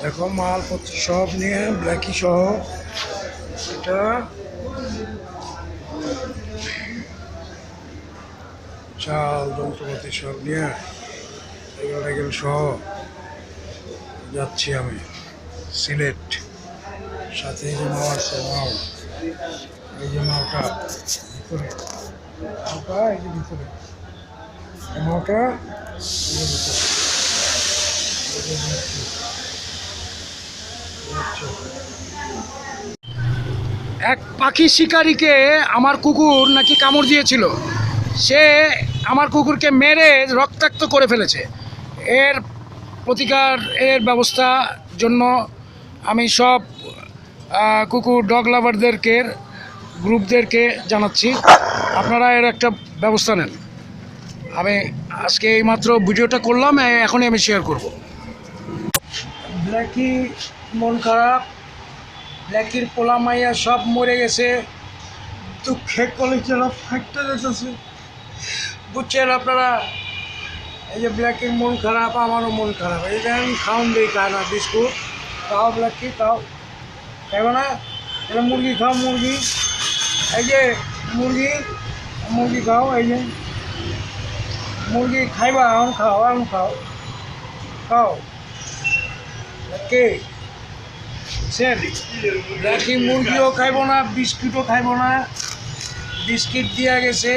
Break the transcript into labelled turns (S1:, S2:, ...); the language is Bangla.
S1: দেখো মালপত্র সব নিয়ে ব্ল্যাকি সহ এটা চাল যন্ত্রপাতি সব নিয়ে এগুলো সহ যাচ্ছি আমি সিলেট। সাথে এই যে মাল আছে, মাল এই যে মালটা ভিতরে, মালটা এই যে ভিতরে, এই মালটা এই যে ভিতরে, এই যে যাচ্ছে। এক পাখি শিকারীকে আমার কুকুর নাকি কামড় দিয়েছিল, সে আমার কুকুরকে মেরে রক্তাক্ত করে ফেলেছে। এর প্রতিকার এর ব্যবস্থার জন্য আমি সব কুকুর ডগ লাভারদেরকে গ্রুপদেরকে জানাচ্ছি, আপনারা এর একটা ব্যবস্থা নেন। আমি আজকে এইমাত্র ভিডিওটা করলাম, এখনই আমি শেয়ার করব। ব্ল্যাকি মন খারাপ, ব্ল্যাকির পোলা মাইয়া সব মরে গেছে, দুঃখে কলেজেরা ফাটতে যেতেছে, বুঝছেন আপনারা। এই যে ব্ল্যাকির মন খারাপ, আমারও মন খারাপ। এই দেখেন খাওন দিই খায় না, বিস্কুট খাও ব্ল্যাকি খাও, খাইব না? এটা মুরগি খাও, মুরগি, এই যে মুরগি, মুরগি খাও, এই যে মুরগি খাইবা, এখন খাও, এখন খাও, খাও ব্ল্যাকি। ব্ল্যাকি মুরগিও খাইব না, বিস্কুটও খাইব না, বিস্কিট দিয়া গেছে।